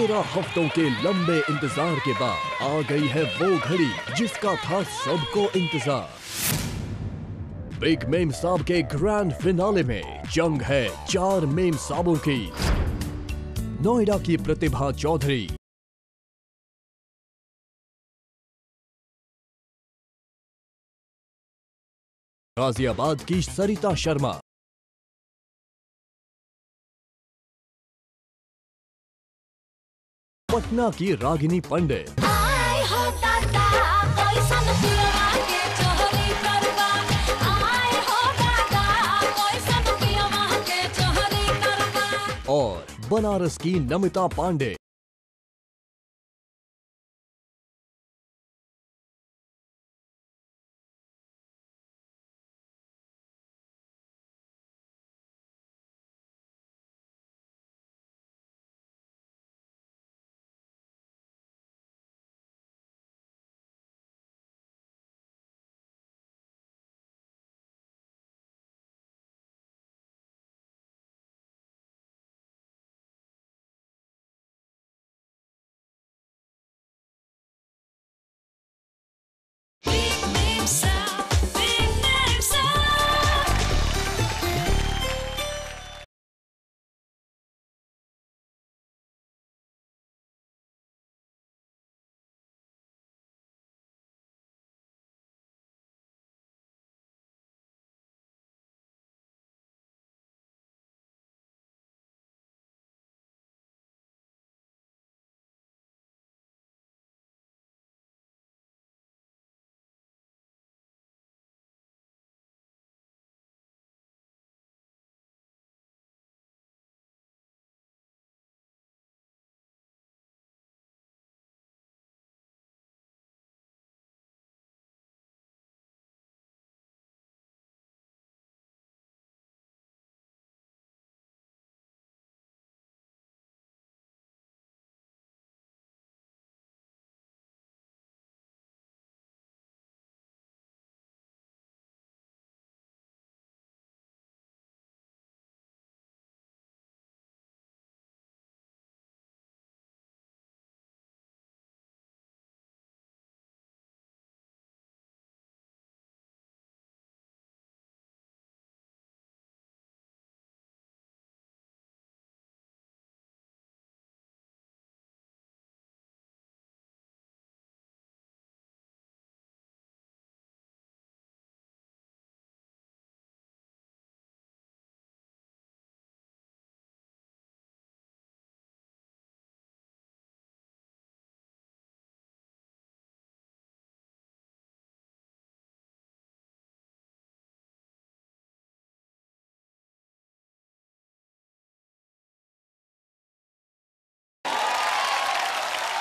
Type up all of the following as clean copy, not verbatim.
13 हफ्तों के लंबे इंतजार के बाद आ गई है वो घड़ी जिसका था सबको इंतजार। बिग मेम साहब के ग्रैंड फिनाले में जंग है 4 मेम साहबों की। नोएडा की प्रतिभा चौधरी, गाजियाबाद की सरिता शर्मा, पटना की रागिनी पंडित, और बनारस की नमिता पांडे।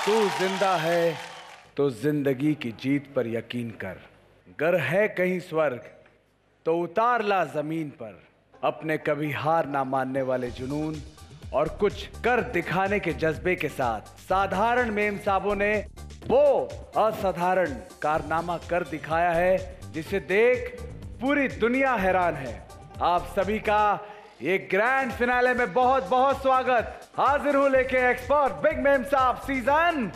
तू जिंदा है तो जिंदगी की जीत पर यकीन कर। गर है कहीं स्वर्ग तो उतार ला जमीन पर। अपने कभी हार ना मानने वाले जुनून और कुछ कर दिखाने के जज्बे के साथ साधारण मेम साहबों ने वो असाधारण कारनामा कर दिखाया है जिसे देख पूरी दुनिया हैरान है। आप सभी का ये ग्रैंड फिनाले में बहुत बहुत स्वागत। हाजिर हूं लेके एक्सपर्ट बिग मेम साहब season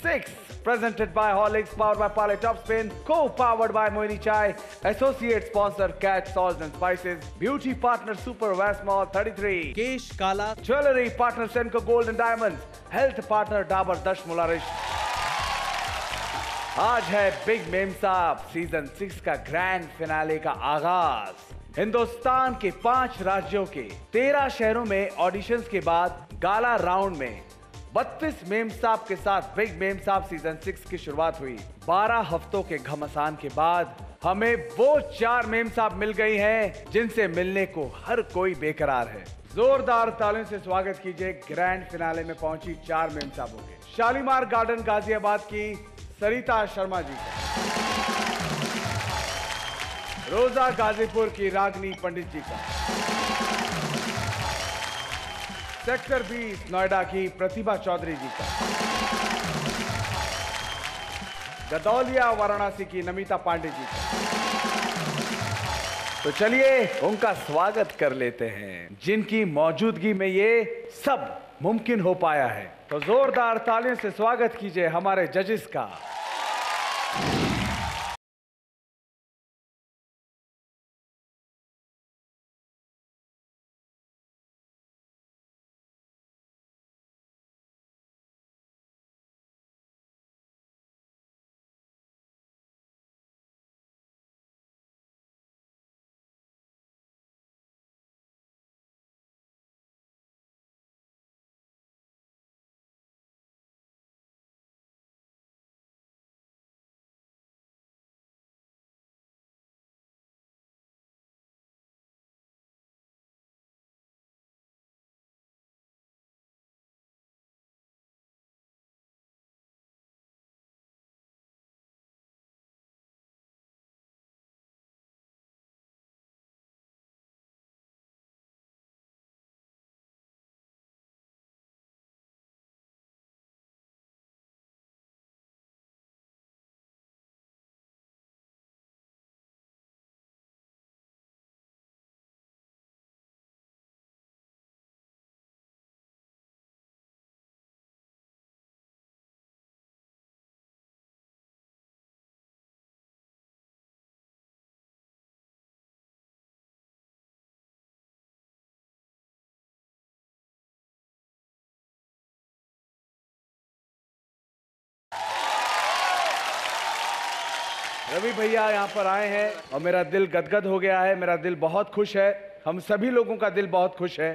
6 presented by Horlicks, powered by Parle Top Spin, co-powered by Moini Chai, associate sponsor Catch Salt and Spices, beauty partner Super West Mall 33, Kesh काला, jewelry partner Senco Gold and Diamonds, health partner Dabur Dash Mularish। आज है big मेम साहब season 6 का grand finale का आगाज। हिंदुस्तान के 5 राज्यों के 13 शहरों में ऑडिशंस के बाद गाला राउंड में 32 मेम साहब के साथ बिग मेम साहब सीजन 6 की शुरुआत हुई। 12 हफ्तों के घमासान के बाद हमें वो 4 मेम साहब मिल गई हैं जिनसे मिलने को हर कोई बेकरार है। जोरदार तालियों से स्वागत कीजिए ग्रैंड फिनाले में पहुंची 4 मेम साहबों के। शालीमार गार्डन गाजियाबाद की सरिता शर्मा जी का, रोजा गाजीपुर की रागिनी पंडित जी का, सेक्टर 20 नोएडा की प्रतिभा चौधरी जी का, गदौलिया वाराणसी की नमिता पांडे जी का, तो चलिए उनका स्वागत कर लेते हैं, जिनकी मौजूदगी में ये सब मुमकिन हो पाया है। तो जोरदार तालियों से स्वागत कीजिए हमारे जजेस का। रवि भैया यहाँ पर आए हैं और मेरा दिल गदगद हो गया है, मेरा दिल बहुत खुश है, हम सभी लोगों का दिल बहुत खुश है।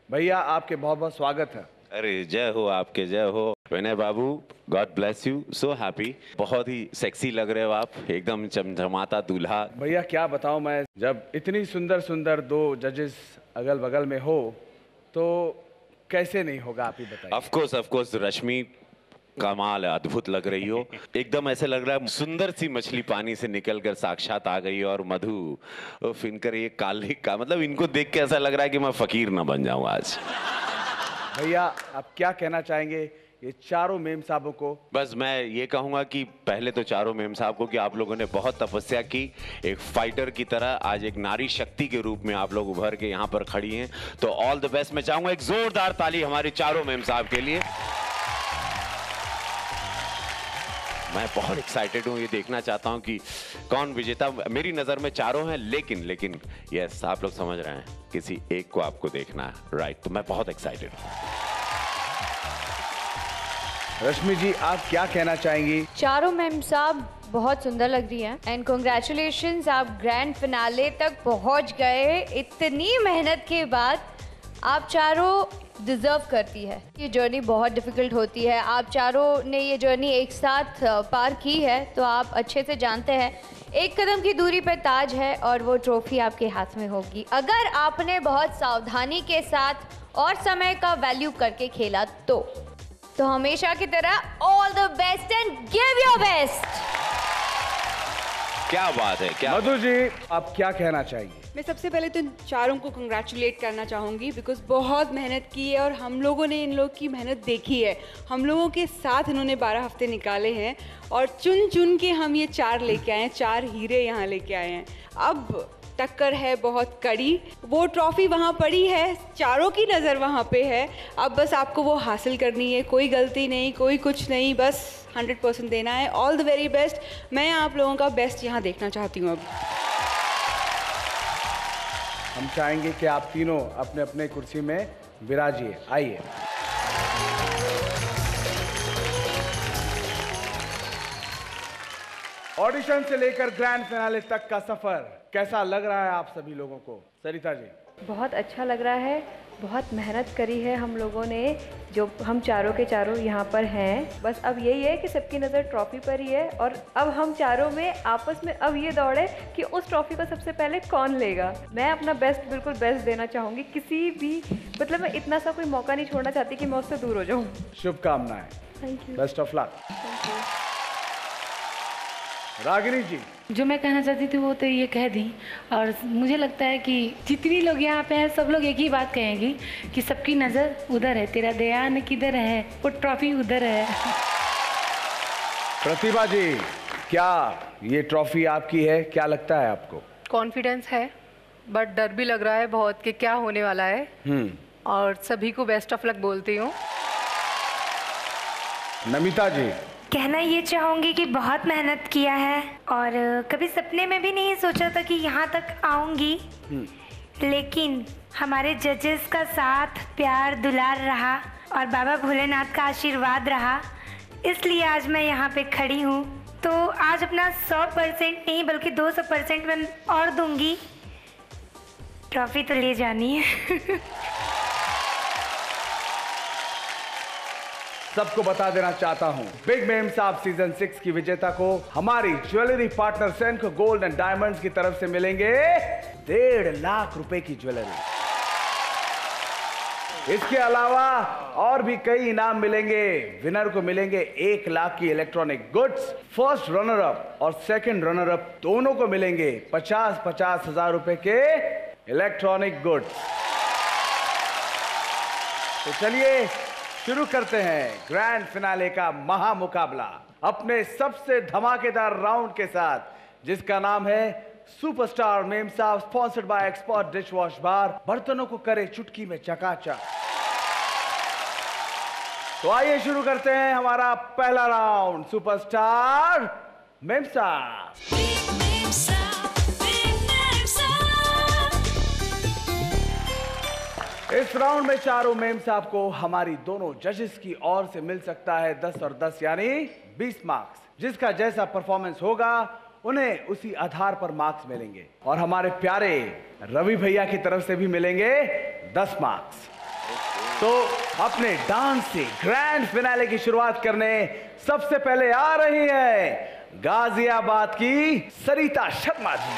भैया आपके बहुत बहुत स्वागत है। अरे जय हो आपके, जय हो Vinay Babu, God bless you, so happy. बहुत ही सेक्सी लग रहे हो आप, एकदम चमचमाता दूल्हा। भैया क्या बताऊं मैं, जब इतनी सुंदर सुंदर दो जजेस अगल बगल में हो तो कैसे नहीं होगा, आप ही बताइए। ऑफ कोर्स रश्मि कमाल है, अद्भुत लग रही हो, एकदम ऐसे लग रहा है सुंदर सी मछली पानी से निकलकर साक्षात आ गई। और मधु फिनकर ये काली का मतलब इनको देख के ऐसा लग रहा है कि मैं फकीर ना बन जाऊं आज। भैया आप क्या कहना चाहेंगे ये चारों मेम साहबों को? बस मैं ये कहूंगा कि पहले तो चारों मेम साहब को कि आप लोगों ने बहुत तपस्या की, एक फाइटर की तरह आज एक नारी शक्ति के रूप में आप लोग उभर के यहाँ पर खड़ी हैं। तो ऑल द बेस्ट। मैं चाहूंगा एक जोरदार ताली हमारी चारों मेम साहब के लिए। मैं बहुत एक्साइटेड हूँ, ये देखना चाहता हूँ कि कौन विजेता। मेरी नजर में चारों हैं, लेकिन यस आप लोग समझ रहे हैं किसी एक को आपको देखना है, राइट? तो मैं बहुत एक्साइटेड हूँ। रश्मि जी आप क्या कहना चाहेंगी? चारों मैम साहब बहुत सुंदर लग रही हैं एंड कॉन्ग्रेचुलेशंस, आप ग्रैंड फिनाले तक पहुंच गए। इतनी मेहनत के बाद आप चारों डिजर्व करती है। ये जर्नी बहुत डिफिकल्ट होती है, आप चारों ने ये जर्नी एक साथ पार की है, तो आप अच्छे से जानते हैं एक कदम की दूरी पर ताज है और वो ट्रॉफी आपके हाथ में होगी अगर आपने बहुत सावधानी के साथ और समय का वैल्यू करके खेला तो हमेशा की तरह all the best and give your best. क्या बात है, क्या मधु जी आप क्या कहना चाहिए? मैं सबसे पहले तो इन चारों को कंग्रेचुलेट करना चाहूँगी बिकॉज बहुत मेहनत की है और हम लोगों ने इन लोग की मेहनत देखी है। हम लोगों के साथ इन्होंने 12 हफ्ते निकाले हैं और चुन चुन के हम ये 4 लेके आए हैं, 4 हीरे यहाँ लेके आए हैं। अब टक्कर है बहुत कड़ी, वो ट्रॉफी वहाँ पड़ी है, चारों की नज़र वहाँ पे है। अब बस आपको वो हासिल करनी है, कोई गलती नहीं, कोई कुछ नहीं, बस 100% देना है। All the very best. मैं आप लोगों का बेस्ट यहाँ देखना चाहती हूँ। अब हम चाहेंगे कि आप तीनों अपने अपने कुर्सी में विराजिए, आइए। ऑडिशन से लेकर ग्रैंड फिनाले तक का सफर कैसा लग रहा है आप सभी लोगों को? सरिता जी। बहुत अच्छा लग रहा है, बहुत मेहनत करी है हम लोगों ने, जो हम चारों के चारों यहाँ पर हैं। बस अब यही है कि सबकी नज़र ट्रॉफी पर ही है और अब हम चारों में आपस में अब ये दौड़ है कि उस ट्रॉफी को सबसे पहले कौन लेगा। मैं अपना बेस्ट, बिल्कुल बेस्ट देना चाहूँगी। किसी भी मतलब मैं इतना सा कोई मौका नहीं छोड़ना चाहती कि मैं उससे दूर हो जाऊँ। शुभकामनाएं। Thank you. Best of luck. Ragini ji. जो मैं कहना चाहती थी वो तो ये कह दी और मुझे लगता है कि जितनी लोग यहाँ पे हैं सब लोग एक ही बात कहेंगी कि सबकी नज़र उधर है, तेरा ध्यान किधर है, वो ट्रॉफी उधर है। प्रतिभा जी क्या ये ट्रॉफी आपकी है? क्या लगता है आपको? कॉन्फिडेंस है बट डर भी लग रहा है बहुत कि क्या होने वाला है। और सभी को बेस्ट ऑफ लक बोलती हूँ। नमिता जी, कहना ये चाहूँगी कि बहुत मेहनत किया है और कभी सपने में भी नहीं सोचा था कि यहाँ तक आऊँगी, लेकिन हमारे जजेस का साथ, प्यार, दुलार रहा और बाबा भोलेनाथ का आशीर्वाद रहा, इसलिए आज मैं यहाँ पे खड़ी हूँ। तो आज अपना 100% नहीं बल्कि 200% मैं और दूंगी। ट्रॉफी तो ले जानी है। सबको बता देना चाहता हूँ, बिग मेम साहब सीजन 6 की विजेता को हमारी jewellery partner Senco gold and diamonds की तरफ से मिलेंगे 1.5 लाख रुपए की ज्वेलरी। इसके अलावा और भी कई इनाम मिलेंगे। विनर को मिलेंगे 1 लाख की electronic goods. First runner up और सेकंड रनर अप दोनों को मिलेंगे 50-50 हजार रुपए के इलेक्ट्रॉनिक गुड्स। तो चलिए शुरू करते हैं ग्रैंड फिनाले का महा मुकाबला अपने सबसे धमाकेदार राउंड के साथ, जिसका नाम है सुपरस्टार मेम साहब, sponsored by expert dish wash bar. बर्तनों को करे चुटकी में चकाचक। तो आइए शुरू करते हैं हमारा पहला राउंड, सुपरस्टार मेम साहब। इस राउंड में चारों मेम साहब को हमारी दोनों जजेस की ओर से मिल सकता है 10 और 10 यानी 20 मार्क्स। जिसका जैसा परफॉर्मेंस होगा उन्हें उसी आधार पर मार्क्स मिलेंगे। और हमारे प्यारे रवि भैया की तरफ से भी मिलेंगे 10 मार्क्स। तो अपने डांस से ग्रैंड फिनाले की शुरुआत करने सबसे पहले आ रही है गाजियाबाद की सरिता शर्मा जी।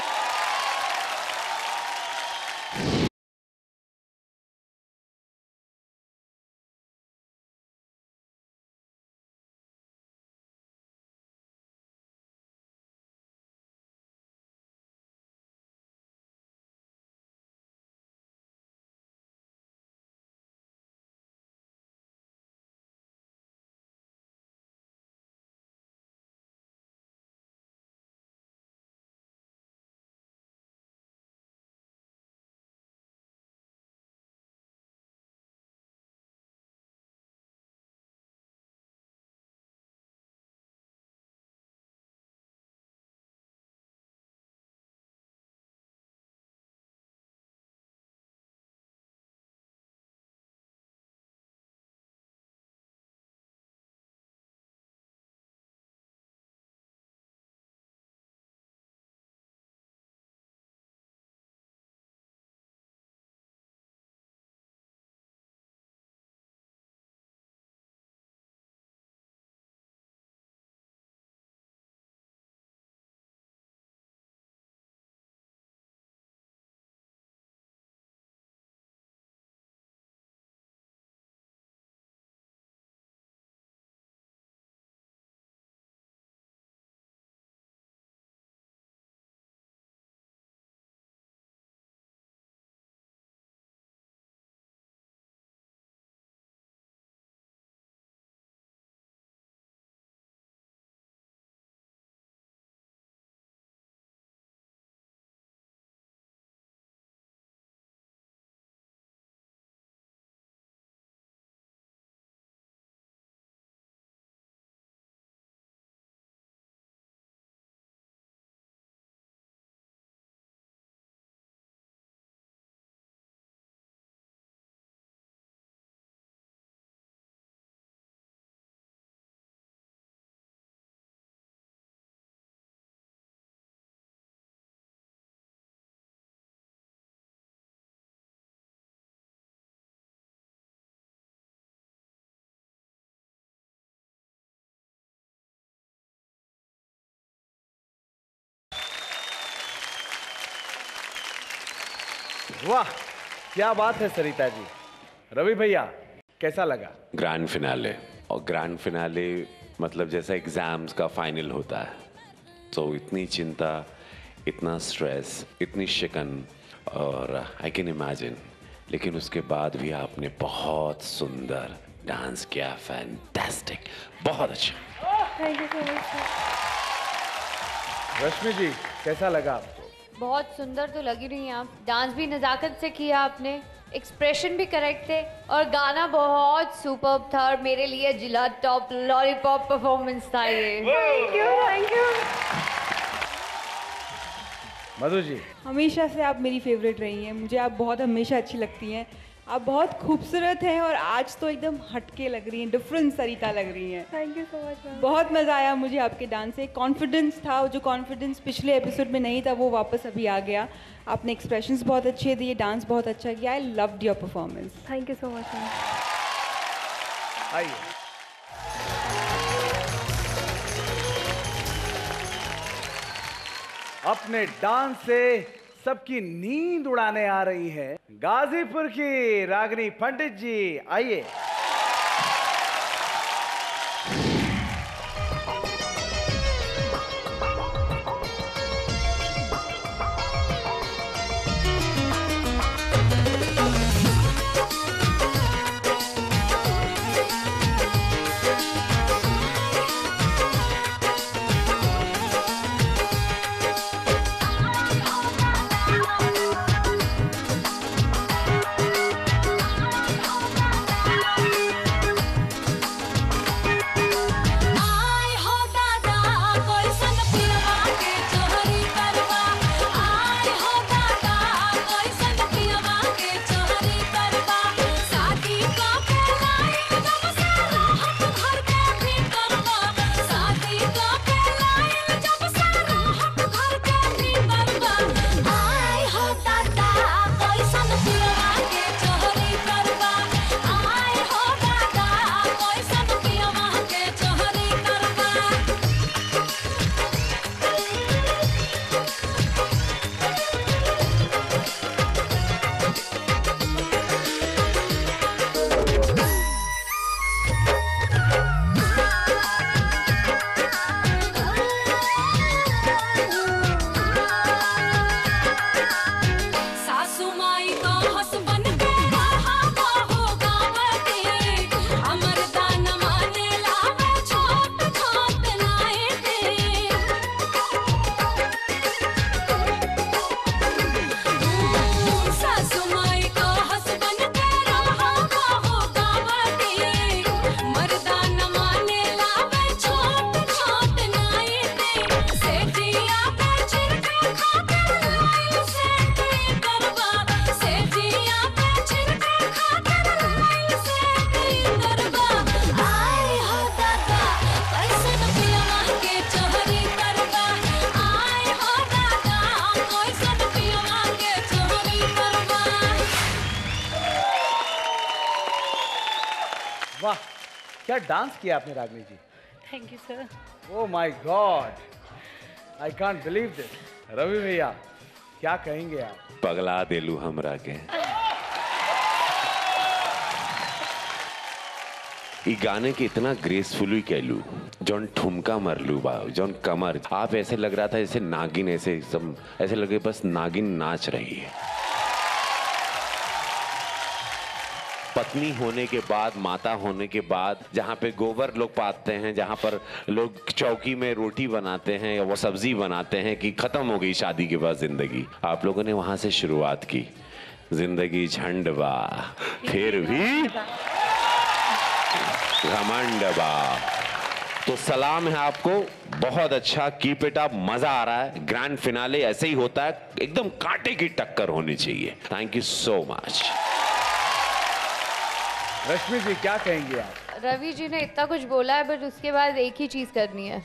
वाह, क्या बात है सरिता जी। रवि भैया कैसा लगा ग्रैंड फिनाले? और ग्रैंड फिनाले मतलब जैसा एग्जाम्स का फाइनल होता है, तो इतनी चिंता, इतना स्ट्रेस, इतनी शिकन, और आई कैन इमेजिन, लेकिन उसके बाद भी आपने बहुत सुंदर डांस किया। फैंटास्टिक, बहुत अच्छा। रश्मि जी कैसा लगा आपको? बहुत सुंदर तो लगी रही हैं आप। डांस भी नज़ाकत से किया आपने, एक्सप्रेशन भी करेक्ट थे और गाना बहुत सुपर्ब था और मेरे लिए जिला टॉप लॉलीपॉप परफॉर्मेंस था ये। Thank you. मधु जी, हमेशा से आप मेरी फेवरेट रही हैं, मुझे आप बहुत हमेशा अच्छी लगती हैं। आप बहुत खूबसूरत हैं और आज तो एकदम हटके लग रही हैं, डिफरेंट सरिता लग रही हैं। Thank you so much ma'am. बहुत मज़ा आया मुझे आपके डांस से। कॉन्फिडेंस था, जो कॉन्फिडेंस पिछले एपिसोड में नहीं था वो वापस अभी आ गया। आपने एक्सप्रेशंस बहुत अच्छे दिए, डांस बहुत अच्छा किया। I loved your performance. Thank you so much ma'am. आइए। अपने डांस से सबकी नींद उड़ाने आ रही है गाजीपुर की रागिनी पंडित जी। आइए। वाह, क्या डांस किया आपने Ragini ji. Thank you sir. Oh my God, I can't believe this. Ravi भैया, क्या कहेंगे आप? पगला देलू हमरा के। ई गाने के इतना ग्रेसफुली कहलू, जौन ठुमका मरलू बा, जौन कमर, आप ऐसे लग रहा था जैसे नागिन, ऐसे सब ऐसे लगे बस नागिन नाच रही है। पत्नी होने के बाद, माता होने के बाद, जहाँ पे गोबर लोग पाते हैं, जहाँ पर लोग चौकी में रोटी बनाते हैं या वो सब्जी बनाते हैं कि खत्म हो गई शादी के बाद जिंदगी, आप लोगों ने वहां से शुरुआत की। जिंदगी झंड बा फिर भी घमंड बा। तो सलाम है आपको, बहुत अच्छा, कीप इट अप, मजा आ रहा है। ग्रैंड फिनाले ऐसे ही होता है, एकदम कांटे की टक्कर होनी चाहिए। Thank you so much. Rashmi ji, क्या कहेंगे आप? रवि जी ने इतना कुछ बोला है, बट उसके बाद एक ही चीज करनी है।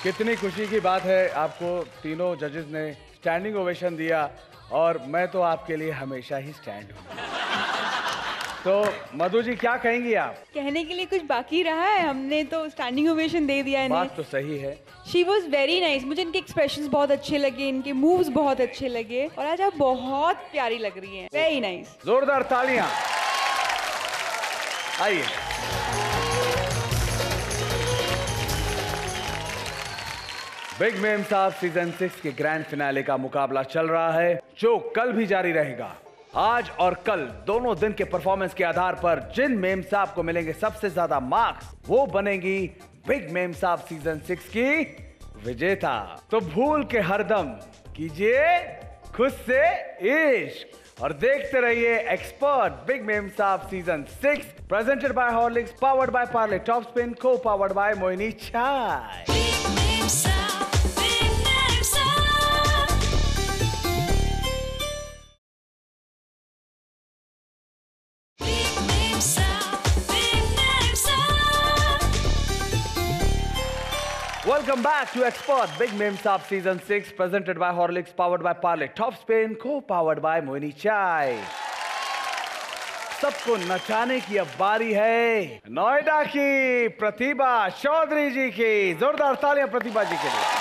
कितनी खुशी की बात है, आपको तीनों जजेस ने स्टैंडिंग ओवेशन दिया और मैं तो आपके लिए हमेशा ही स्टैंड हूँ। तो मधु जी, क्या कहेंगी आप? कहने के लिए कुछ बाकी रहा है? हमने तो स्टैंडिंग ओवेशन दे दिया इन्हें। बात तो सही है। She was very nice. मुझे इनके एक्सप्रेशंस बहुत अच्छे लगे, इनके मूव्स बहुत अच्छे लगे और आज आप बहुत प्यारी लग रही हैं। Very nice. जोरदार तालियां। आइए। बिग मेम साहब सीजन 6 के ग्रैंड फिनाले का मुकाबला चल रहा है, जो कल भी जारी रहेगा। आज और कल दोनों दिन के परफॉर्मेंस के आधार पर जिन मेम साहब को मिलेंगे सबसे ज्यादा मार्क्स, वो बनेंगी बिग मेम साहब सीजन 6 की विजेता। तो भूल के हरदम कीजिए खुद से इश्क और देखते रहिए एक्सपर्ट बिग मेम साहब season 6, presented by Horlicks, powered by Parle Top Spin, co powered bye Mohini चाय। Welcome back to Expert Big Meme Saab Season 6, presented by Horlicks, powered by Parle Top Spin, co-powered by Moini Chai. सबको नचाने की अब बारी है नोएडा की प्रतिभा चौधरी जी की। जोरदार तालियां प्रतिभा जी के लिए।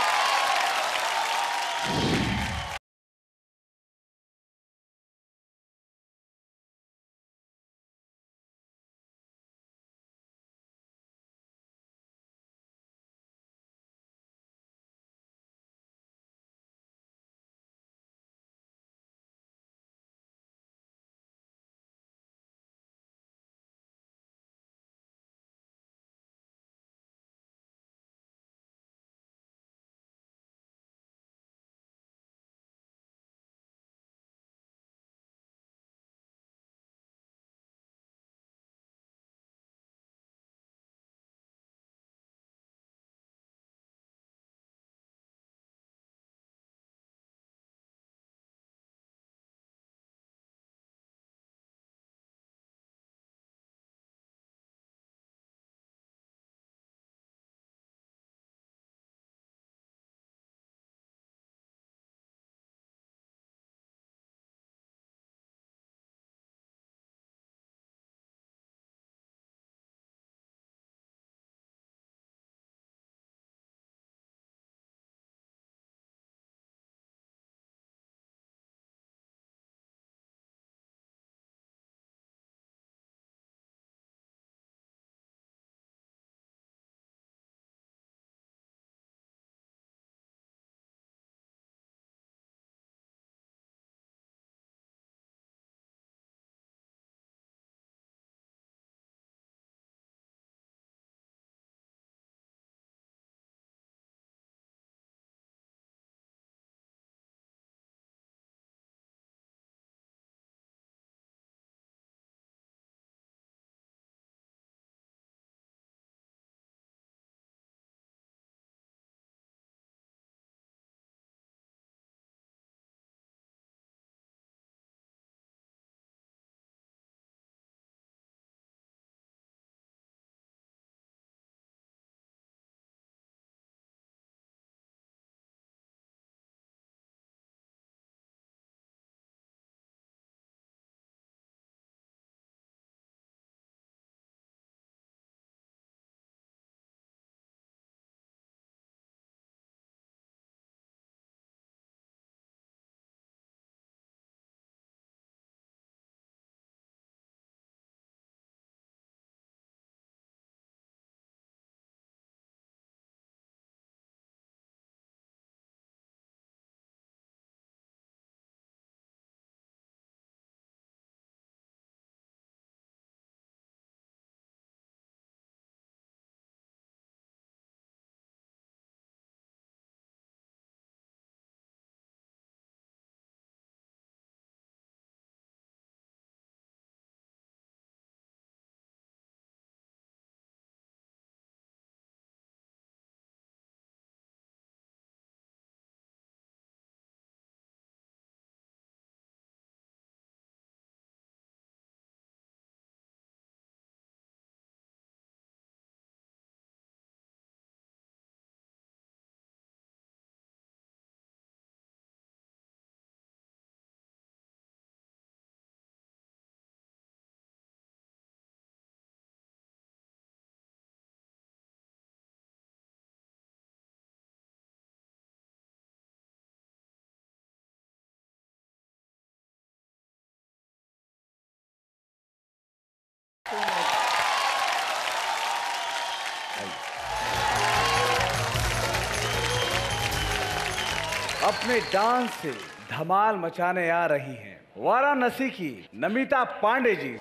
अपने डांस से धमाल मचाने आ रही हैं वाराणसी की नमिता पांडे जी।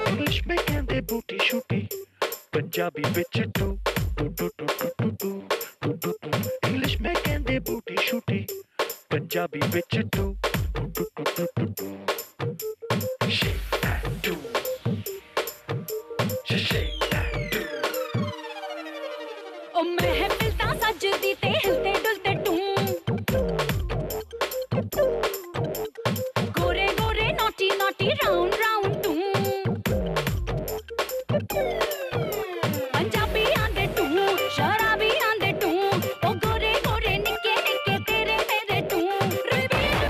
इंग्लिश में कहते बूटी शूटी, पंजाबी विच टू टू टू टू टू टू टू टू टू। इंग्लिश में कहते बूटी शूटी, पंजाबी विच टू टू टू टू टू टू। Shake that do, shake that do। ओ महफिल ता सजदी ते हिलते डुलते गोरे गोरे नोटी नोटी राउंड राउंड टू पंजाबी आंदे टू शराबी आंदे टू ओ गोरे गोरे निक्के निक्के तेरे मेरे टू बीट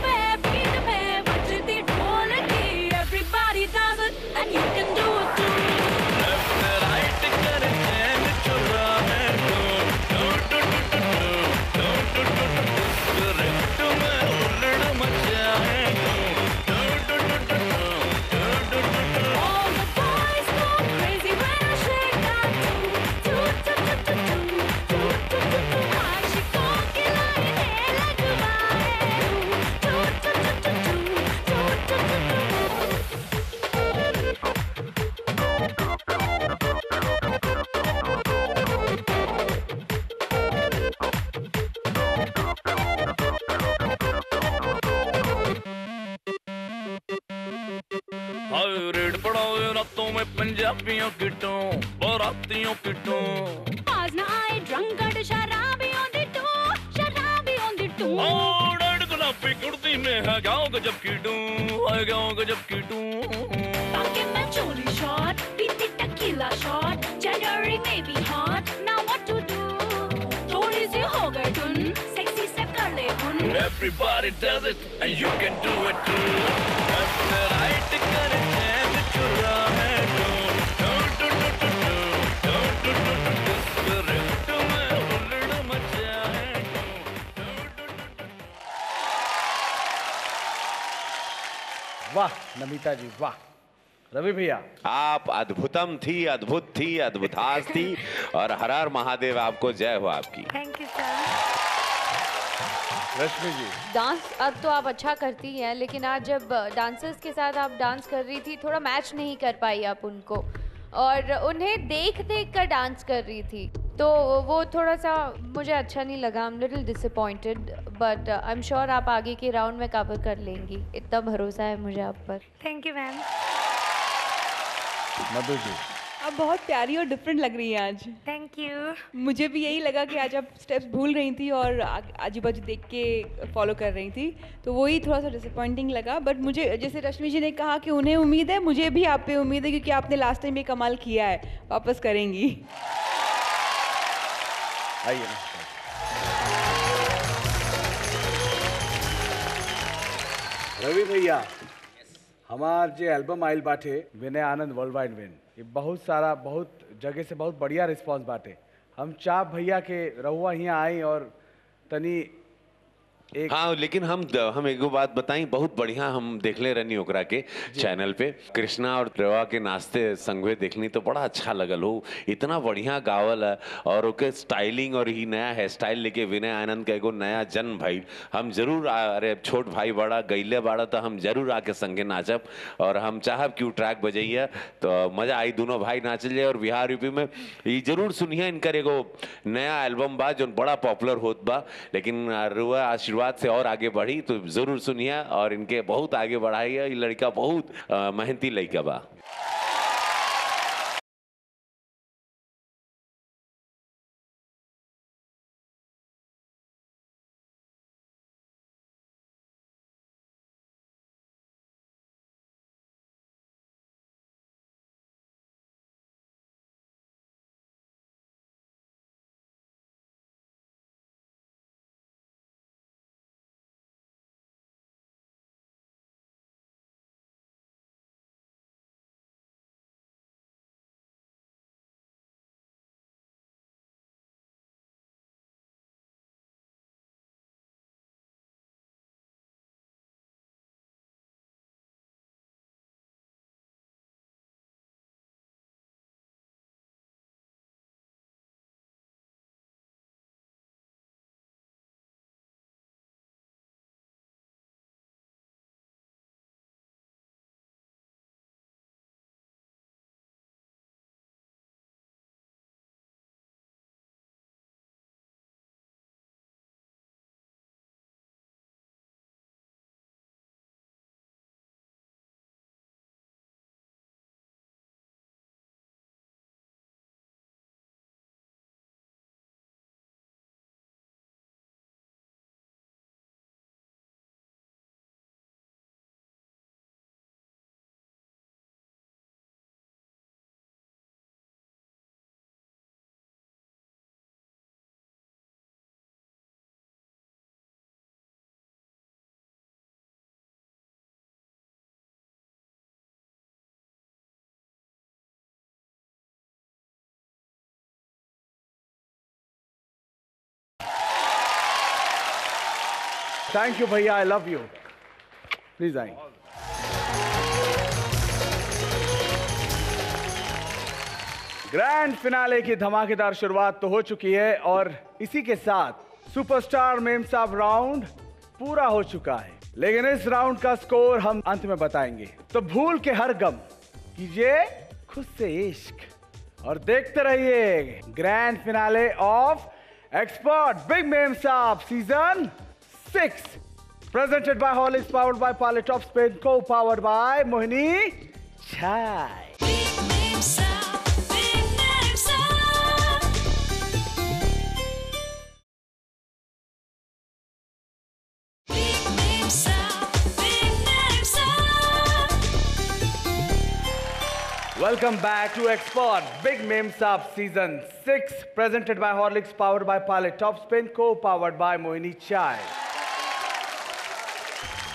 पे बजदी ढोलकी everybody does it and you can do it too। Left right करे चैन चुरा है टू टू टू टू टू टू टू टू। रिफ्ट में उलड़ मचा है टू टू टू टू टू टू टू। All the boys go crazy when I shake that आशिकों की लाइनें लगवाए हाय रेड पड़ावे रातों में पंजाबियों की टू, बारातियों की टू। आज ना आए ड्रंकर्ड शराबी on the टू रेड गुलाबी कुर्ती में है गाँव गजब की टू, है गाँव गजब की टू। ताकि मैं चोली शॉट पीती tequila shot January may be hot now what to do थोड़ी सी हो गए टुन सेक्सी से कर ले हुन Everybody does it and you can do it too। Left right करे चैन चुरा है टू टू टू टू टू टू टू टू टू। रिफ्ट में उलड़ मचा है टू टू टू टू। वाह नमिता जी वाह। रवि भैया आप अद्भुतम थी, अद्भुत थी, अद्भुतास थी और हर हर महादेव, आपको जय हो आपकी। Thank you sir. Rashmi ji dance अब तो आप अच्छा करती हैं, लेकिन आज जब डांसर्स के साथ आप डांस कर रही थी थोड़ा मैच नहीं कर पाई आप उनको, और उन्हें देख देख कर डांस कर रही थी, तो वो थोड़ा सा मुझे अच्छा नहीं लगा। I am little disappointed, but I am sure आप आगे के राउंड में कवर कर लेंगी, इतना भरोसा है मुझे आप पर। Thank you ma'am. Madhu ji आप बहुत प्यारी और डिफरेंट लग रही हैं आज। Thank you. मुझे भी यही लगा कि आज आप स्टेप्स भूल रही थी और आजू बाजू देख के फॉलो कर रही थी, तो वही थोड़ा सा डिसअपॉइंटिंग लगा। बट मुझे जैसे रश्मि जी ने कहा कि उन्हें उम्मीद है, मुझे भी आप पे उम्मीद है, क्योंकि आपने लास्ट टाइम ये कमाल किया है, वापस करेंगी। आइए रवि भैया, हमार जो एल्बम आइल बाटे विनय आनंद वर्ल्ड वाइड विन, ये बहुत सारा बहुत जगह से बहुत बढ़िया रिस्पांस बाटे। हम चाप भैया के रहुआ यहाँ आई और तनी एक हाँ, लेकिन हम एक बात बताई, बहुत बढ़िया हम देखले रहनी ओकरा के चैनल पे कृष्णा और रेवा के नाचते संगवे देखनी तो बड़ा अच्छा लगल हो, इतना बढ़िया गावल है और ओके स्टाइलिंग और ही नया हेयर स्टाइल लेके विनय आनंद का एगो नया जन्म भाई। हम जरूर अरे छोट भाई बड़ा गईले बाड़ा तो हम जरूर आके संगे नाचब और हम चाहब कि ट्रैक बजैया तो मजा आई, दोनों भाई नाचल जाए। और बिहार यूपी में ये जरूर सुनिए, इनकर एगो नया एल्बम बा जो बड़ा पॉपुलर होत बा, लेकिन रुआ आशीर्वाद से और आगे बढ़ी तो जरूर सुनिए और इनके बहुत आगे बढ़ाइए। ये लड़का बहुत मेहनती लड़का बा। थैंक यू भैया, आई लव यू। प्लीज आइए। ग्रैंड फिनाले की धमाकेदार शुरुआत तो हो चुकी है और इसी के साथ सुपरस्टार मेम साहब राउंड पूरा हो चुका है, लेकिन इस राउंड का स्कोर हम अंत में बताएंगे। तो भूल के हर गम कीजिए खुद से इश्क और देखते रहिए grand finale of expert big मेम साहब season 6 presented by Horlicks, powered by Parle Top Speed, co-powered by Mohini Chai. Welcome back to Expert Big Meme Saab Season 6, presented by Horlicks, powered by Parle Top Spin, co-powered by Mohini Chai.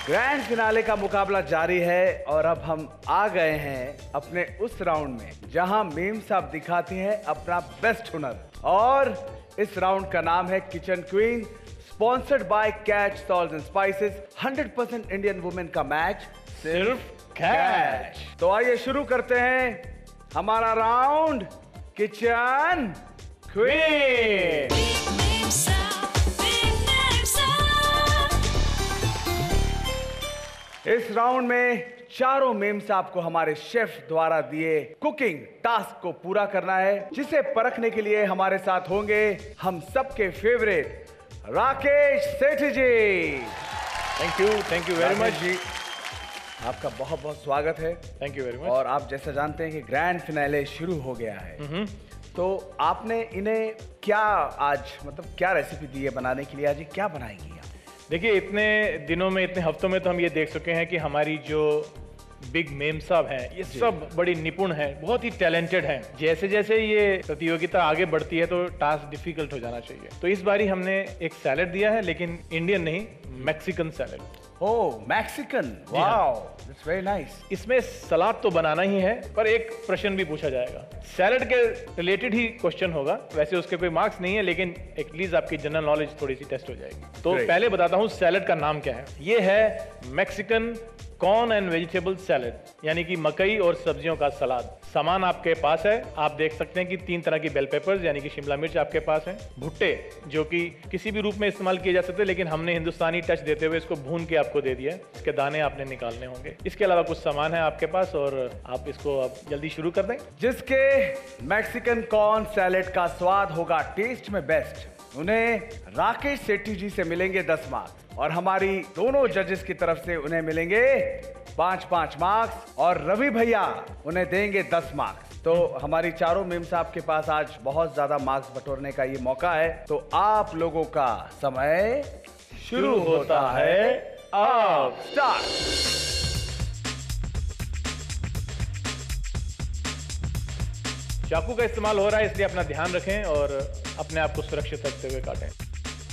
Grand finale का मुकाबला जारी है और अब हम आ गए हैं अपने उस राउंड में जहां मेम साहब दिखाती हैं अपना बेस्ट हुनर। और इस राउंड का नाम है kitchen queen, sponsored by catch salt and spices. 100% Indian women का मैच, सिर्फ कैच। तो आइए शुरू करते हैं हमारा राउंड किचन क्वीन। इस राउंड में चारों मेम साहब को हमारे शेफ द्वारा दिए कुकिंग टास्क को पूरा करना है, जिसे परखने के लिए हमारे साथ होंगे हम सबके favourite Rakesh Sethi ji. Thank you very much जी, आपका बहुत बहुत स्वागत है। Thank you very much. और आप जैसा जानते हैं कि ग्रैंड फिनाले शुरू हो गया है, तो आपने इन्हें क्या आज क्या रेसिपी दी है बनाने के लिए? आज क्या बनाएंगी? देखिए, इतने दिनों में, इतने हफ्तों में तो हम ये देख चुके हैं कि हमारी जो बिग मेम साहब हैं, ये सब बड़ी निपुण हैं, बहुत ही टैलेंटेड हैं। जैसे जैसे ये प्रतियोगिता आगे बढ़ती है तो टास्क डिफिकल्ट हो जाना चाहिए। तो इस बारी हमने एक सैलेड दिया है, लेकिन इंडियन नहीं, Mexican salad. Oh, Mexican, wow, that's very nice. इसमें सलाद तो बनाना ही है, पर एक प्रश्न भी पूछा जाएगा, सैलेड के रिलेटेड ही क्वेश्चन होगा। वैसे उसके कोई मार्क्स नहीं है, लेकिन एटलीस्ट आपकी जनरल नॉलेज थोड़ी सी टेस्ट हो जाएगी। तो पहले बताता हूँ सैलेड का नाम क्या है। ये है Mexican corn and vegetable salad, यानी कि मकई और सब्जियों का सलाद। सामान आपके पास है, आप देख सकते हैं कि 3 तरह की बेल पेपर्स यानी कि शिमला मिर्च आपके पास है, भुट्टे जो कि किसी भी रूप में इस्तेमाल किए जा सकते हैं, लेकिन हमने हिंदुस्तानी टच देते हुए इसको भून के आपको दे दिया है। इसके दाने आपने निकालने होंगे। इसके अलावा कुछ सामान है आपके पास और आप इसको अब जल्दी शुरू कर दें। जिसके मैक्सिकन कॉर्न सैलेड का स्वाद होगा टेस्ट में बेस्ट, उन्हें राकेश सेठी जी से मिलेंगे 10 मार्क्स और हमारी दोनों जजेस की तरफ से उन्हें मिलेंगे 5-5 मार्क्स और रवि भैया उन्हें देंगे 10 मार्क्स। तो हमारी चारों मेम साहब के पास आज बहुत ज्यादा मार्क्स बटोरने का ये मौका है। तो आप लोगों का समय शुरू होता है अब। स्टार्ट। चाकू का इस्तेमाल हो रहा है, इसलिए अपना ध्यान रखें और अपने आप को सुरक्षित रखते हुए काटें।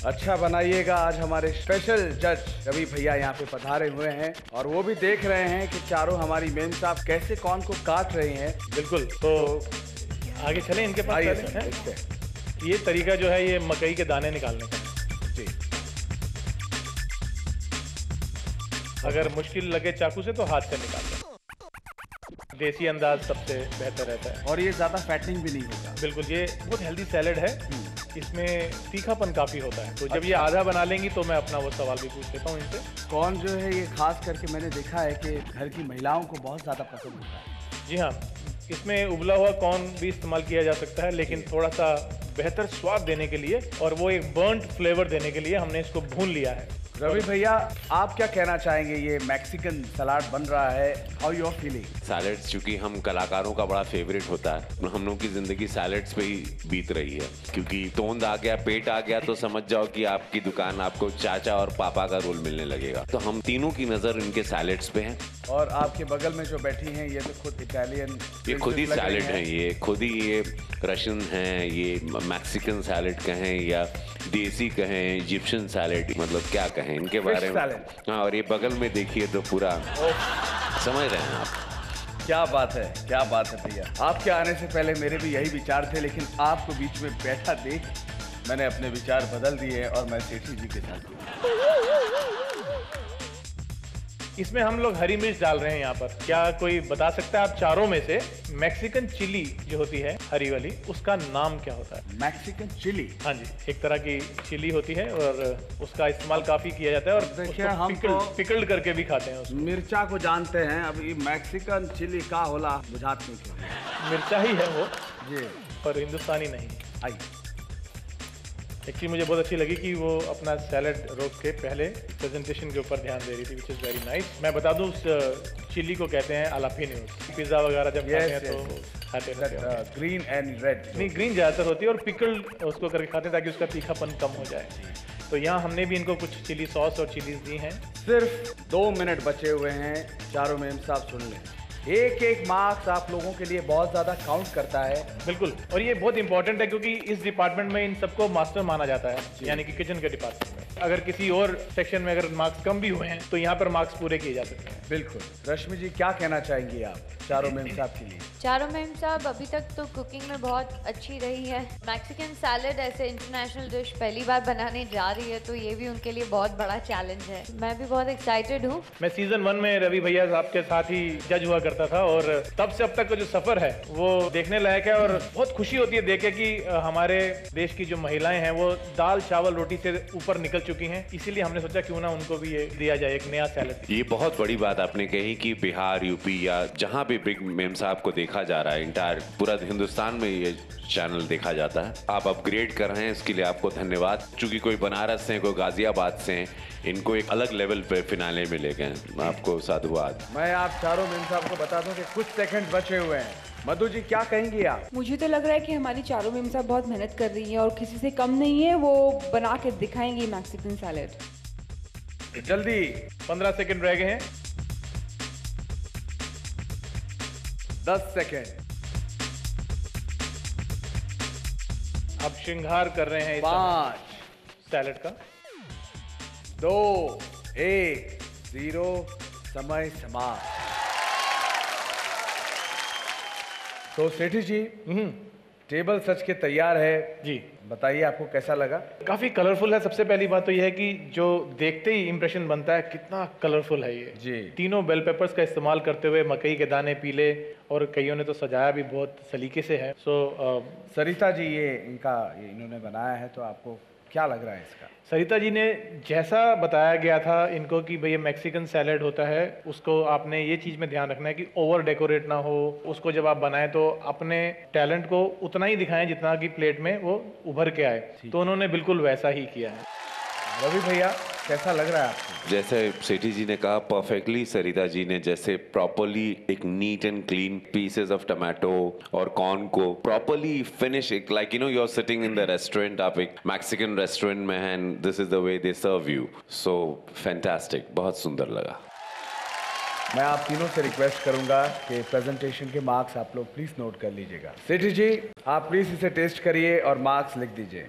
अच्छा बनाइएगा। आज हमारे स्पेशल जज रवि भैया यहाँ पे पधारे हुए हैं और वो भी देख रहे हैं कि चारों हमारी मेम साहब कैसे कॉर्न को काट रही हैं। बिल्कुल, तो आगे चलें इनके पास। ये तरीका जो है ये मकई के दाने निकालने का जी। अगर मुश्किल लगे चाकू से तो हाथ से निकाल लें। देसी अंदाज सबसे बेहतर रहता है और ये ज्यादा फैटिंग भी नहीं होता। बिल्कुल, ये बहुत हेल्दी सैलेड है, इसमें तीखापन काफी होता है। तो जब ये आधा बना लेंगी तो मैं अपना वो सवाल भी पूछ लेता हूँ इनसे। कॉर्न जो है ये खास करके मैंने देखा है कि घर की महिलाओं को बहुत ज्यादा पसंद होता है। जी हाँ, इसमें उबला हुआ कॉर्न भी इस्तेमाल किया जा सकता है, लेकिन थोड़ा सा बेहतर स्वाद देने के लिए और वो एक बर्न्ड फ्लेवर देने के लिए हमने इसको भून लिया है। रवि भैया, आप क्या कहना चाहेंगे? ये मैक्सिकन सलाद बन रहा है, how you are feeling? Salads चूंकि हम कलाकारों का बड़ा फेवरेट होता है, हम लोगों की जिंदगी सैलेड्स पे ही बीत रही है, क्योंकि तोंद आ गया, पेट आ गया तो समझ जाओ कि आपकी दुकान आपको चाचा और पापा का रोल मिलने लगेगा। तो हम तीनों की नजर इनके सैलेड्स पे है। और आपके बगल में जो बैठी हैं ये तो खुद इटालियन, ये खुद ही सैलेड है, ये खुद ही ये रशियन है, ये मैक्सिकन सैलेड कहें या देसी कहें, इजिप्शियन सैलेड, मतलब क्या कहें इनके बारे में। हाँ, और ये बगल में देखिए तो पूरा समझ रहे हैं आप। क्या बात है, क्या बात है भैया। आपके आने से पहले मेरे भी यही विचार थे, लेकिन आपको बीच में बैठा देख मैंने अपने विचार बदल दिए और मैं सेठी जी के साथ हूँ। इसमें हम लोग हरी मिर्च डाल रहे हैं यहाँ पर। क्या कोई बता सकता है आप चारों में से मैक्सिकन चिली जो होती है हरी वाली, उसका नाम क्या होता है? Mexican chili? हाँ जी, एक तरह की चिली होती है और उसका इस्तेमाल काफी किया जाता है और देखिए उसको हम पिकल्ड करके भी खाते हैं उसको। मिर्चा को जानते हैं, अब ये मैक्सिकन चिली का होला बुझात नहीं क्यों? मिर्चा ही है वो जी, पर हिंदुस्तानी नहीं। आई एक चीज़ मुझे बहुत अच्छी लगी कि वो अपना सैलड रोक के पहले प्रेजेंटेशन के ऊपर ध्यान दे रही थी, विच इज़ वेरी नाइस। मैं बता दूं उस चिली को कहते हैं अलापिनोस। पिज़्ज़ा वगैरह जब खाते हैं तो खाते हैं ग्रीन एंड रेड। नहीं, ग्रीन ज़्यादातर होती है और पिकल्ड उसको करके खाते हैं ताकि उसका तीखापन कम हो जाए। तो यहाँ हमने भी इनको कुछ चिली सॉस और चिलीज दी हैं। सिर्फ 2 मिनट बचे हुए हैं, चारों मेम साहब सुन लें। एक एक मार्क्स आप लोगों के लिए बहुत ज्यादा काउंट करता है। बिल्कुल, और ये बहुत इंपॉर्टेंट है क्योंकि इस डिपार्टमेंट में इन सबको मास्टर माना जाता है, यानी कि किचन के डिपार्टमेंट में। अगर किसी और सेक्शन में अगर मार्क्स कम भी हुए हैं तो यहाँ पर मार्क्स पूरे किए जा सकते हैं। बिल्कुल। रश्मि जी क्या कहना चाहेंगी आप चारों मेम साहब के लिए? चारों मेम साहब अभी तक तो कुकिंग में बहुत अच्छी रही है। मैक्सिकन सैलड ऐसे इंटरनेशनल डिश पहली बार बनाने जा रही है तो ये भी उनके लिए बहुत बड़ा चैलेंज है। मैं भी बहुत एक्साइटेड हूँ। मैं सीजन 1 में रवि भैया आपके साथ ही जज हुआ करता था और तब से अब तक का जो सफर है वो देखने लायक है और बहुत खुशी होती है देख के कि हमारे देश की जो महिलाएं हैं वो दाल चावल रोटी से ऊपर निकल चुकी हैं। इसीलिए हमने सोचा क्यों ना उनको भी ये दिया जाए एक नया सैलड। ये बहुत बड़ी बात आपने कही कि बिहार, यूपी या जहां भी बिग मेम साहब को देखा जा रहा है, इंटायर पूरा हिंदुस्तान में ये चैनल देखा जाता है। आप अपग्रेड कर रहे हैं, इसके लिए आपको धन्यवाद। चूंकि कोई बनारस से, कोई गाजियाबाद से, इनको एक अलग लेवल पे फिनाले में ले गए, आपको साधुवाद। मैं आप चारों मेम साहब को बता दूं कि कुछ सेकंड बचे हुए हैं। मधु जी क्या कहेंगी आप? मुझे तो लग रहा है कि हमारी चारों मेम साहब बहुत मेहनत कर रही हैं और किसी से कम नहीं है, वो बना के दिखाएंगी मैक्सिकन सैलेड। जल्दी 15 सेकंड रह गए हैं। 10 सेकंड। अब श्रृंगार कर रहे हैं 5 सैलेड का। 2 1 0 समय समाप्त। तो सेठी जी टेबल सच के तैयार है जी, बताइए आपको कैसा लगा? काफी कलरफुल है। सबसे पहली बात तो यह है कि जो देखते ही इंप्रेशन बनता है कितना कलरफुल है ये जी। तीनों बेल पेपर्स का इस्तेमाल करते हुए, मकई के दाने पीले और कईयों ने तो सजाया भी बहुत सलीके से है। सरिता जी ये इन्होंने बनाया है, तो आपको क्या लग रहा है इसका? सरिता जी ने जैसा बताया गया था इनको कि भैया मैक्सिकन सैलेड होता है, उसको आपने ये चीज़ में ध्यान रखना है कि ओवर डेकोरेट ना हो। उसको जब आप बनाएं तो अपने टैलेंट को उतना ही दिखाएं जितना कि प्लेट में वो उभर के आए। तो उन्होंने बिल्कुल वैसा ही किया है। रवि भैया कैसा लग रहा है आपको? जैसे सेठी जी ने कहा परफेक्टली, सरिता जी ने जैसे प्रॉपरली एक neat and clean pieces of tomato और कॉर्न को properly finish, like you know you are sitting in the restaurant, आप एक मैक्सिकन रेस्टोरेंट में हैं and this is the way they serve you. So fantastic, बहुत सुंदर लगा। मैं आप तीनों से रिक्वेस्ट करूंगा कि प्रेजेंटेशन के मार्क्स आप लोग प्लीज नोट कर लीजिएगा। सेठी जी आप प्लीज इसे टेस्ट करिए और मार्क्स लिख दीजिए।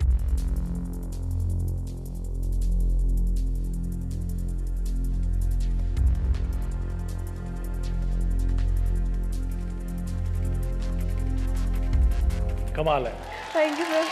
कमाल है। Thank you sir.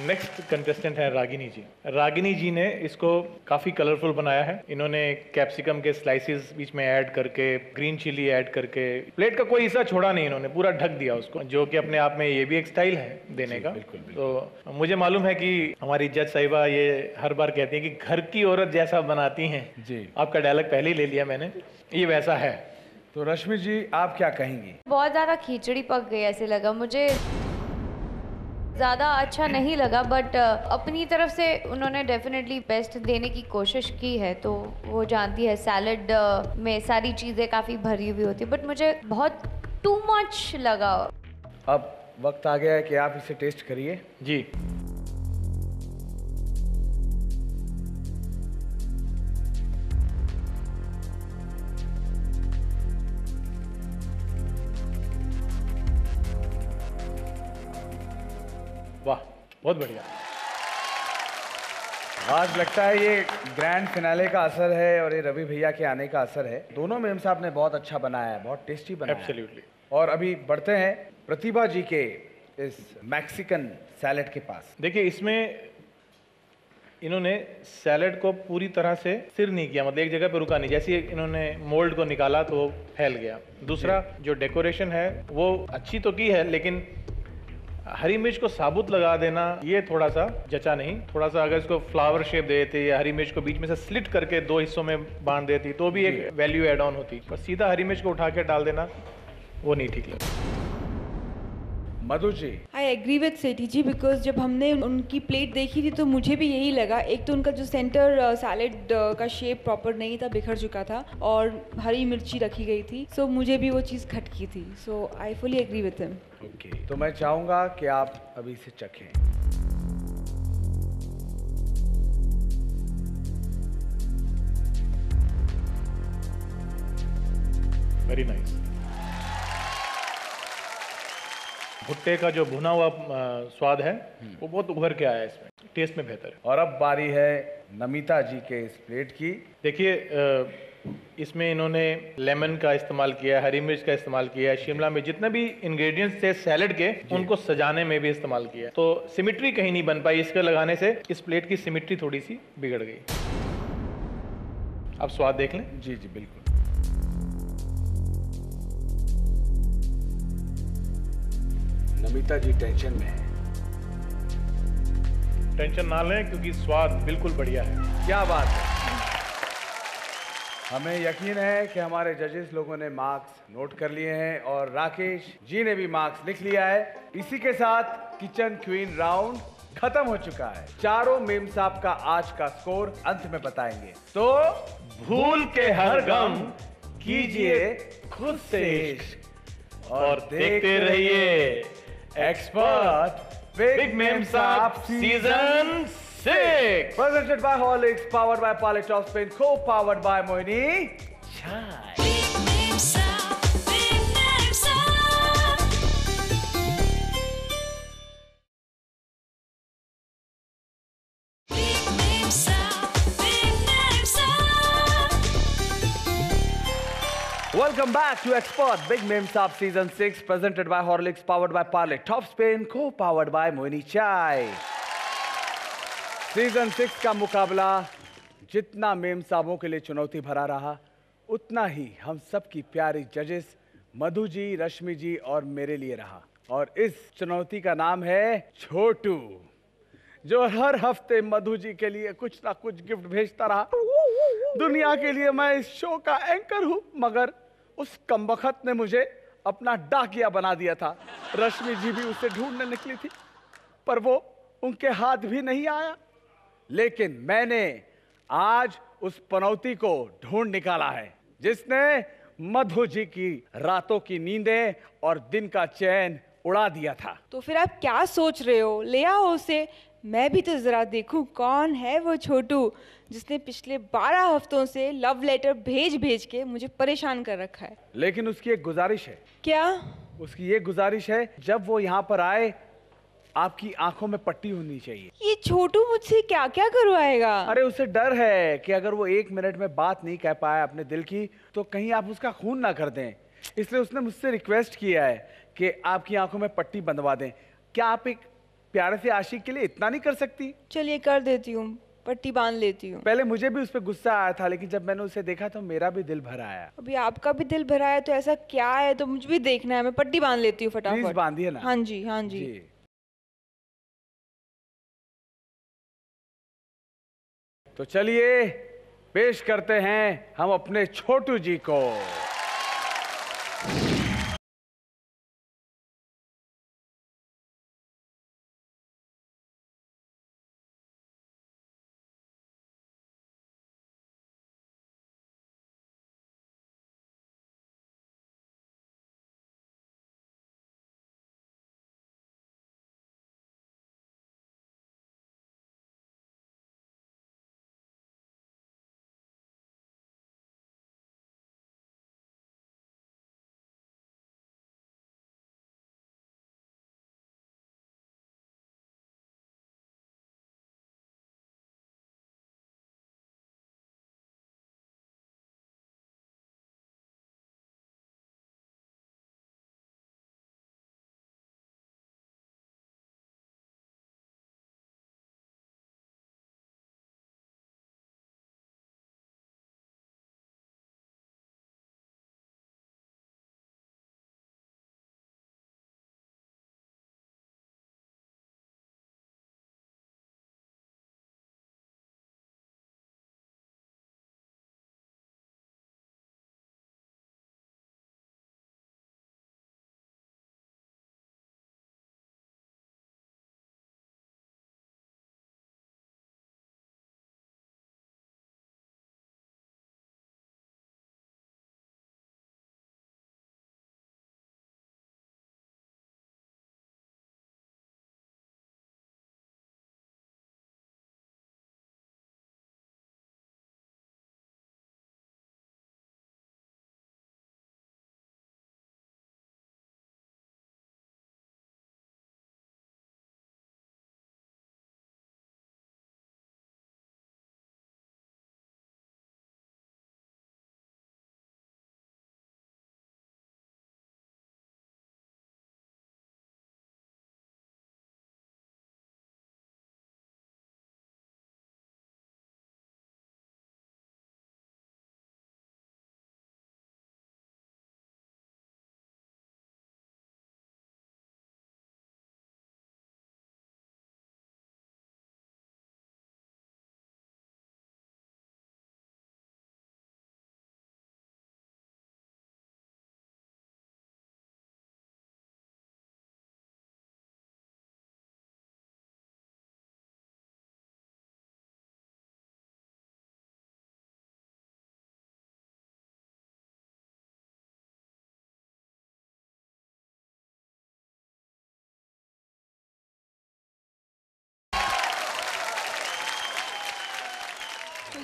Next contestant है रागिनी जी। रागिनी जी ने इसको काफ़ी कलरफुल बनाया है। इन्होंने कैप्सिकम के स्लाइसेस बीच में ऐड करके, ग्रीन चिली ऐड करके, प्लेट का कोई हिस्सा छोड़ा नहीं, इन्होंने पूरा ढक दिया उसको, जो कि अपने आप में ये भी एक स्टाइल है देने का। बिल्कुल। तो मुझे मालूम है कि हमारी जज साहिबा ये हर बार कहती है कि घर की औरत जैसा बनाती हैं जी। आपका डायलॉग पहले ही ले लिया मैंने, ये वैसा है। तो रश्मि जी आप क्या कहेंगी? बहुत ज़्यादा खिचड़ी पक गई ऐसे लगा मुझे, ज़्यादा अच्छा नहीं लगा, बट अपनी तरफ से उन्होंने डेफिनेटली बेस्ट देने की कोशिश की है। तो वो जानती है सैलड में सारी चीज़ें काफ़ी भरी हुई होती है, बट मुझे बहुत टू मच लगा। अब वक्त आ गया है कि आप इसे टेस्ट करिए। जी। वाह, बहुत बढ़िया। आज लगता है ये ग्रैंड फिनाले का असर है और ये रवि भैया के आने का असर है। दोनों मेम साहब ने बहुत अच्छा बनाया है, बहुत टेस्टी बनाया है। एब्सोल्युटली। और अभी बढ़ते हैं प्रतिभा जी के इस मैक्सिकन सैलेड के पास। देखिए इसमें इन्होंने सैलेड को पूरी तरह से स्थिर नहीं किया, मतलब एक जगह पे रुका नहीं। जैसे ही इन्होंने मोल्ड को निकाला तो वो फैल गया। दूसरा जो डेकोरेशन है वो अच्छी तो की है, लेकिन हरी मिर्च को साबुत लगा देना ये थोड़ा सा जचा नहीं। थोड़ा सा अगर इसको फ्लावर शेप दे देते या हरी मिर्च को बीच में से स्लिट करके 2 हिस्सों में बांट देती तो भी एक वैल्यू एड ऑन होती। पर सीधा हरी मिर्च को उठा के डाल देना वो नहीं ठीक लगा। Madhu ji, I agree with Sethi ji, because जब हमने उनकी प्लेट देखी थी तो मुझे भी यही लगा। एक तो उनका जो सेंटर सैलेड का शेप प्रॉपर नहीं था, बिखर चुका था, और हरी मिर्ची रखी गई थी, सो मुझे भी वो चीज़ खटकी थी। So I fully agree with him. Okay, तो मैं चाहूँगा कि आप अभी इसे चखें। Very nice. भुट्टे का जो भुना हुआ स्वाद है वो बहुत उभर के आया है इसमें, टेस्ट में बेहतर है। और अब बारी है नमिता जी के इस प्लेट की। देखिए इसमें इन्होंने लेमन का इस्तेमाल किया है, हरी मिर्च का इस्तेमाल किया है, शिमला में जितने भी इंग्रेडिएंट्स थे सैलेड के उनको सजाने में भी इस्तेमाल किया है। तो सिमिट्री कहीं नहीं बन पाई इसके लगाने से, इस प्लेट की सिमिट्री थोड़ी सी बिगड़ गई। अब स्वाद देख लें। जी जी बिल्कुल। नमिता जी टेंशन में है। टेंशन ना लें क्योंकि स्वाद बिल्कुल बढ़िया है। क्या बात है। हमें यकीन है कि हमारे जजेस लोगों ने मार्क्स नोट कर लिए हैं और राकेश जी ने भी मार्क्स लिख लिया है। इसी के साथ किचन क्वीन राउंड खत्म हो चुका है। चारों मेम साहब का आज का स्कोर अंत में बताएंगे, तो भूल के हर गम कीजिए खुद से इश्क और देखते रहिए एक्सपर्ट बिग मेम साहब season 6, presented by Horlicks, powered by Palette Top Spin, co-powered by Moini Chai. Welcome back to Expert Big Meme Saab Season 6, presented by Horlicks, powered by Parle Top Spin, co-powered by Moini Chai. Season 6 का मुकाबला जितना ma'am साहबों के लिए चुनौती भरा रहा, उतना ही हम सब की प्यारी जजेस मधु जी, रश्मि जी और मेरे लिए रहा। और इस चुनौती का नाम है छोटू, जो हर हफ्ते मधु जी के लिए कुछ ना कुछ गिफ्ट भेजता रहा। दुनिया के लिए मैं इस शो का एंकर हूं, मगर उस कमबख्त ने मुझे अपना डाकिया बना दिया था। रश्मि जी भी उसे ढूंढने निकली थी, पर वो उनके हाथ भी नहीं आया। लेकिन मैंने आज उस पनौती को ढूंढ निकाला है, जिसने मधु जी की रातों की नींदें और दिन का चैन उड़ा दिया था। तो फिर आप क्या सोच रहे हो, ले आओ उसे। मैं भी तो जरा देखूं कौन है वो छोटू जिसने पिछले 12 हफ्तों से लव लेटर भेज भेज के मुझे परेशान कर रखा है। लेकिन उसकी एक गुजारिश है। क्या? उसकी ये गुजारिश है, जब वो यहाँ पर आए आपकी आंखों में पट्टी होनी चाहिए। ये छोटू मुझसे क्या क्या करवाएगा? अरे उसे डर है कि अगर वो 1 मिनट में बात नहीं कह पाया अपने दिल की, तो कहीं आप उसका खून ना कर दें। इसलिए उसने मुझसे रिक्वेस्ट किया है कि आपकी आंखों में पट्टी बंधवा दें। क्या आप एक प्यारे से आशिक के लिए इतना नहीं कर सकती? चलिए कर देती हूँ, पट्टी बांध लेती हूँ। पहले मुझे भी उस पर गुस्सा आया था, लेकिन जब मैंने उसे देखा तो मेरा भी दिल भर आया। अभी आपका भी दिल भरा है तो ऐसा क्या है, तो मुझे भी देखना है। मैं पट्टी बांध लेती हूँ फटाफट। प्लीज बांधिए ना। हाँ जी, हाँ जी। तो चलिए पेश करते हैं हम अपने छोटू जी को।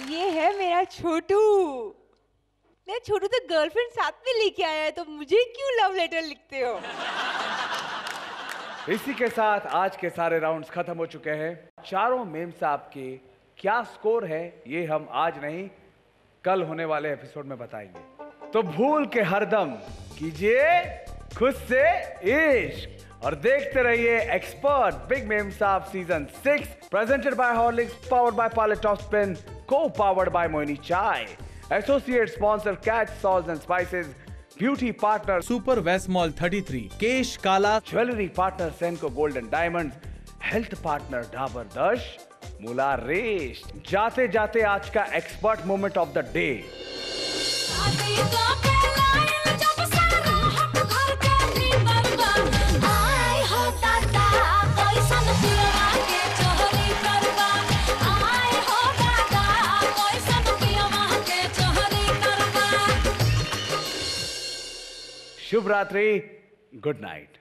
ये है मेरा छोटू। मेरा छोटू तो गर्लफ्रेंड साथ में लेके आया है, तो मुझे क्यों लव लेटर लिखते हो? इसी के साथ आज के सारे राउंड्स खत्म हो चुके हैं। चारों मेम साहब के क्या स्कोर है ये हम आज नहीं कल होने वाले एपिसोड में बताएंगे। तो भूल के हरदम कीजिए खुद से इश्क और देखते रहिए एक्सपर्ट बिग मेम साहब season 6 presented by Horlicks, powered by Parle Top Spin, co powered by Moini chai, associate sponsor Catch salts and spices, beauty partner super west mall 33, Kesh Kala, jewellery partner Senco gold and diamonds, health partner Dabur Dashmularishta. जाते जाते आज का expert moment of the day. शुभ रात्रि, good night.